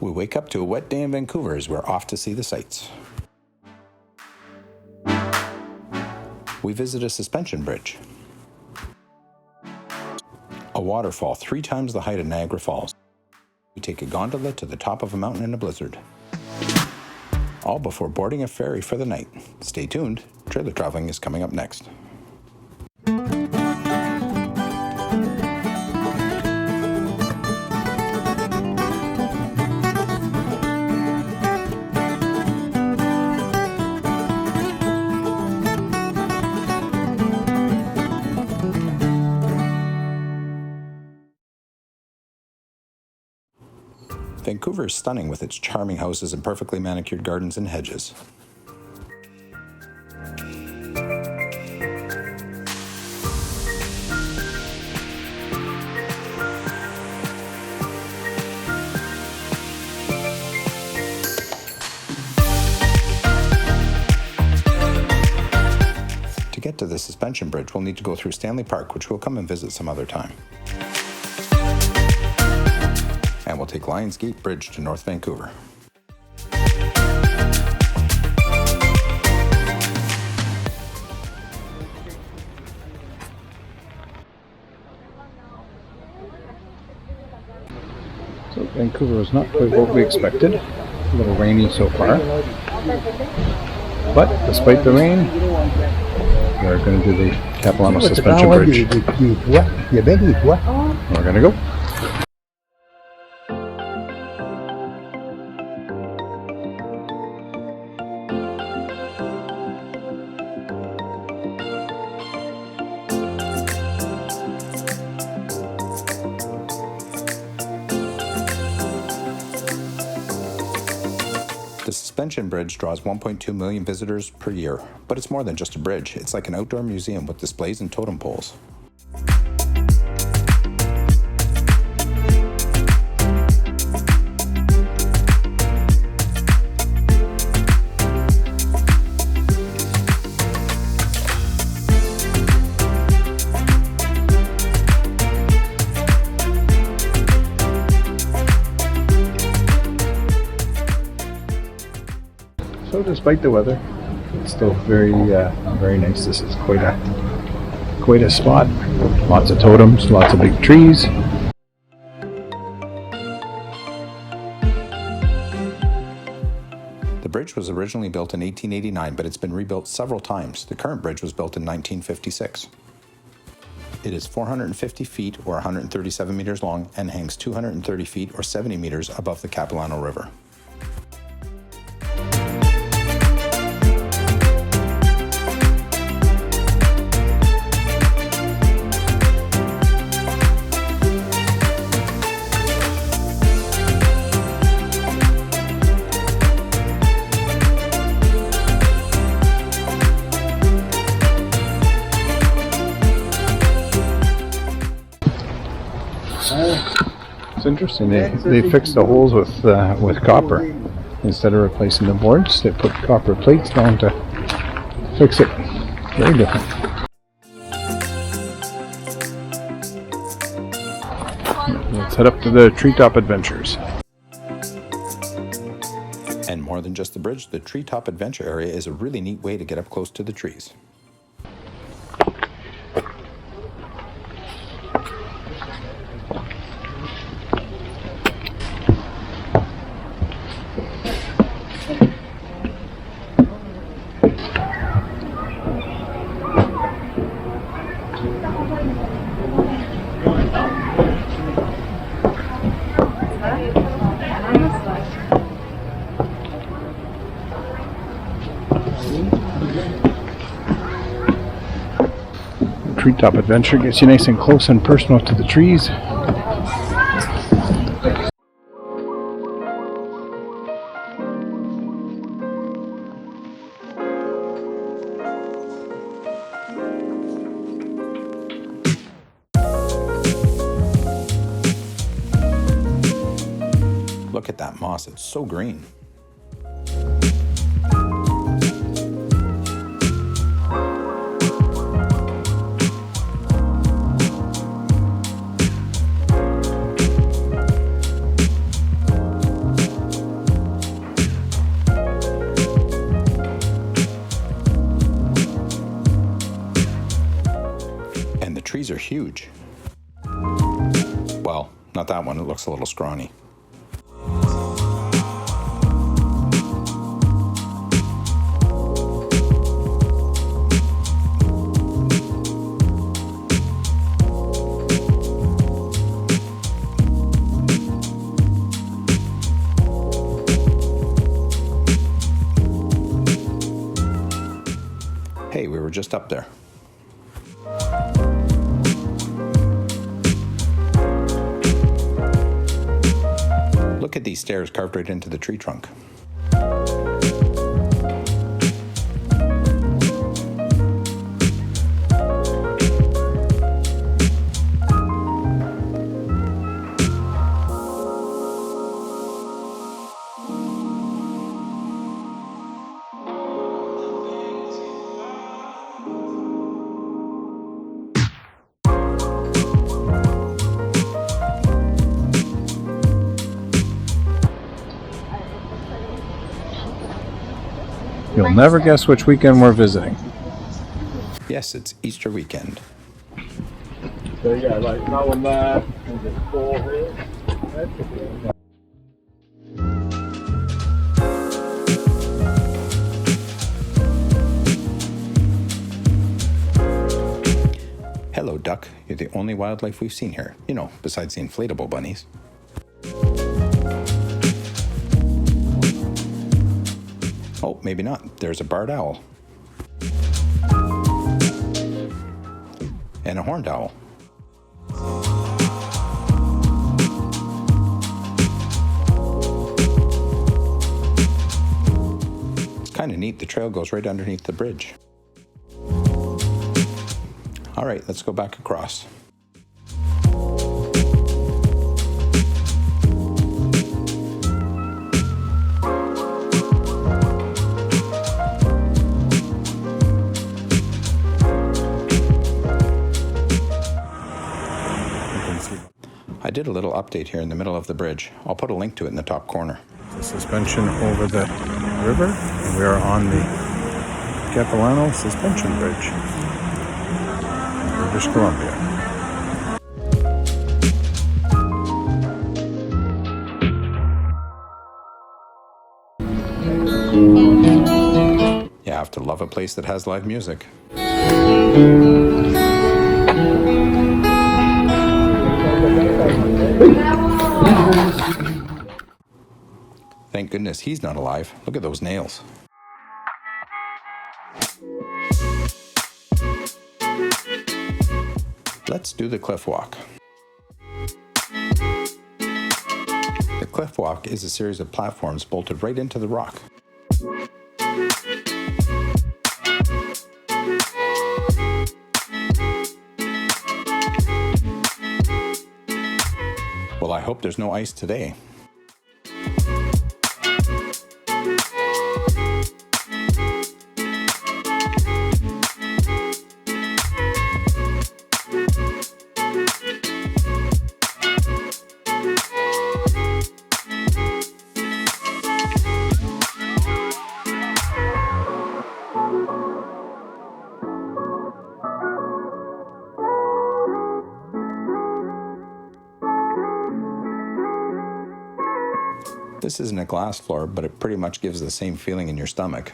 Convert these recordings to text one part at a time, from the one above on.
We wake up to a wet day in Vancouver as we're off to see the sights. We visit a suspension bridge, a waterfall 3 times the height of Niagara Falls. We take a gondola to the top of a mountain in a blizzard. All before boarding a ferry for the night. Stay tuned, trailer traveling is coming up next. Vancouver is stunning with its charming houses and perfectly manicured gardens and hedges. To get to the suspension bridge, we'll need to go through Stanley Park, which we'll come and visit some other time. And we'll take Lions Gate Bridge to North Vancouver. So Vancouver was not quite what we expected. A little rainy so far. But despite the rain, we're going to do the Capilano suspension bridge. We're going to go. The suspension bridge draws 1.2 million visitors per year, but it's more than just a bridge. It's like an outdoor museum with displays and totem poles. So despite the weather, it's still very nice. This is quite a spot. Lots of totems, lots of big trees. The bridge was originally built in 1889, but it's been rebuilt several times. The current bridge was built in 1956. It is 450 feet or 137 meters long and hangs 230 feet or 70 meters above the Capilano River. It's interesting. They fixed the holes with copper instead of replacing the boards. They put copper plates down to fix it. Very different. Let's head up to the Treetop Adventures. And more than just the bridge, the Treetop Adventure area is a really neat way to get up close to the trees. Treetop Adventure gets you nice and close and personal to the trees. Look at that moss, it's so green. huge. Well, not that one, it looks a little scrawny. Hey, we were just up there. Look at these stairs carved right into the tree trunk. You'll never guess which weekend we're visiting. Yes, it's Easter weekend. So yeah, like that one there, and there's 4 here. Hello, duck. You're the only wildlife we've seen here. You know, besides the inflatable bunnies. Oh, maybe not. There's a barred owl. And a horned owl. It's kind of neat. The trail goes right underneath the bridge. All right, let's go back across. I did a little update here in the middle of the bridge. I'll put a link to it in the top corner. The suspension over the river. We are on the Capilano suspension bridge, British Columbia. You have to love a place that has live music. Thank goodness he's not alive. Look at those nails. Let's do the Cliffwalk. The Cliffwalk is a series of platforms bolted right into the rock. Well, I hope there's no ice today. This isn't a glass floor, but it pretty much gives the same feeling in your stomach.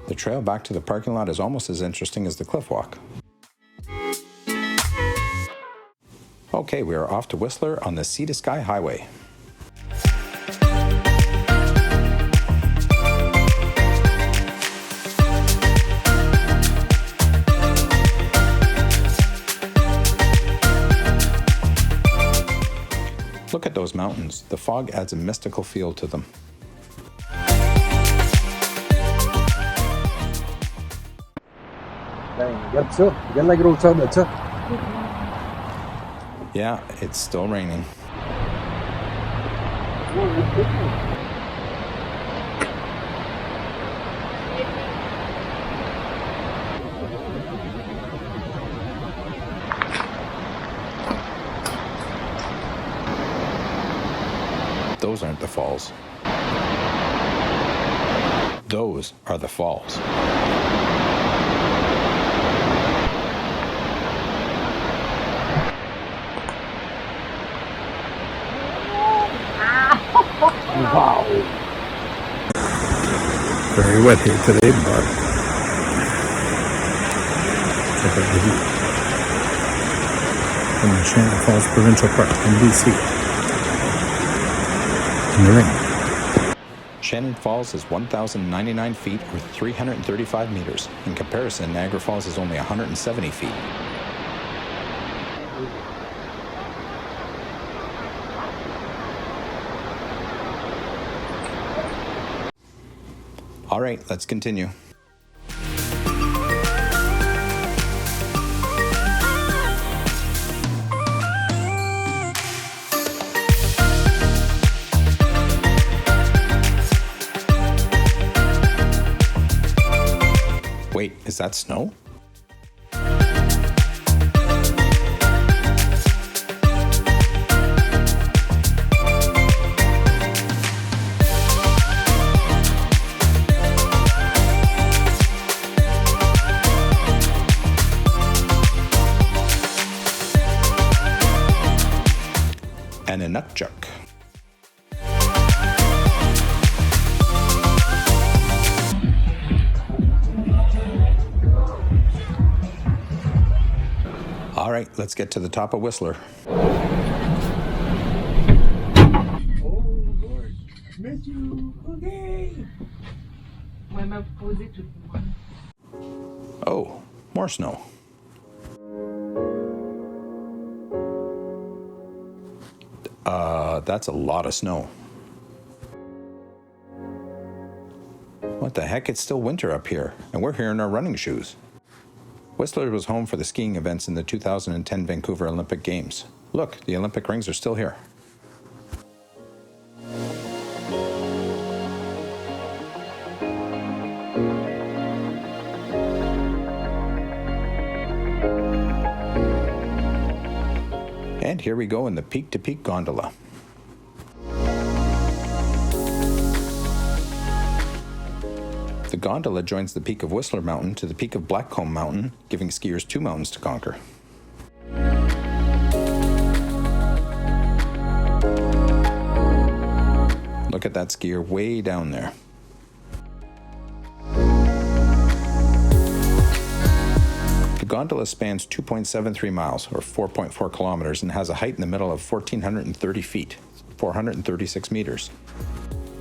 The trail back to the parking lot is almost as interesting as the Cliffwalk. Okay, we are off to Whistler on the Sea to Sky Highway. Look at those mountains. The fog adds a mystical feel to them. Yeah, it's still raining. Those aren't the falls. Those are the falls. Wow. Very wet here today, but check out the view from the Shannon Falls Provincial Park in BC. In the rain. Shannon Falls is 1,099 feet or 335 meters. In comparison, Niagara Falls is only 170 feet. All right, let's continue. Wait, is that snow? And a nutchuck. All right, let's get to the top of Whistler. Oh Lord, miss you. Okay. Oh, more snow. That's a lot of snow. What the heck? It's still winter up here, and we're here in our running shoes. Whistler was home for the skiing events in the 2010 Vancouver Olympic Games. Look, the Olympic rings are still here. And here we go in the peak-to-peak gondola. The gondola joins the peak of Whistler Mountain to the peak of Blackcomb Mountain, giving skiers 2 mountains to conquer. Look at that skier way down there. The gondola spans 2.73 miles, or 4.4 kilometers, and has a height in the middle of 1,430 feet, 436 meters.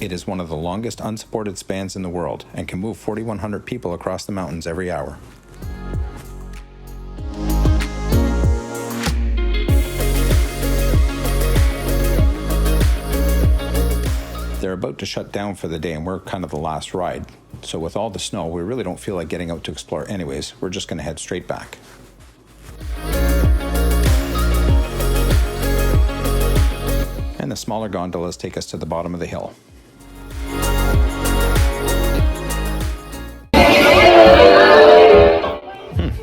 It is one of the longest unsupported spans in the world and can move 4,100 people across the mountains every hour. They're about to shut down for the day and we're kind of the last ride. So with all the snow, we really don't feel like getting out to explore anyways. We're just going to head straight back. And the smaller gondolas take us to the bottom of the hill.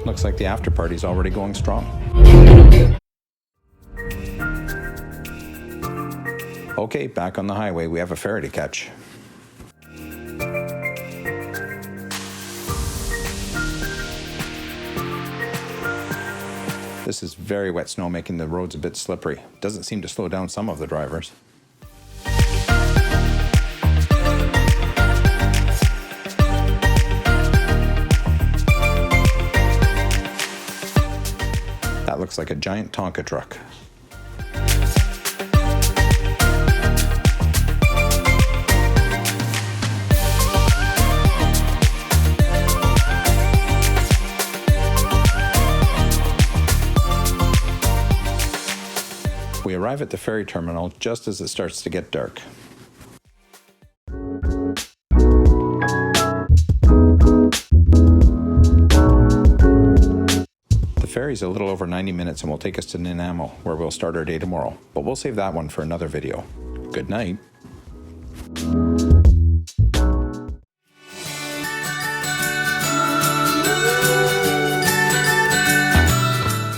Looks like the after party's already going strong. Okay, back on the highway, we have a ferry to catch. This is very wet snow, making the roads a bit slippery. Doesn't seem to slow down some of the drivers. That looks like a giant Tonka truck. We arrive at the ferry terminal just as it starts to get dark. The ferry's a little over 90 minutes and will take us to Nanaimo, where we'll start our day tomorrow, but we'll save that one for another video. Good night.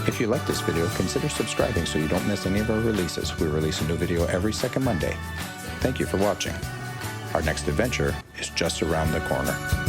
If you like this video, consider subscribing so you don't miss any of our releases. We release a new video every second Monday. Thank you for watching. Our next adventure is just around the corner.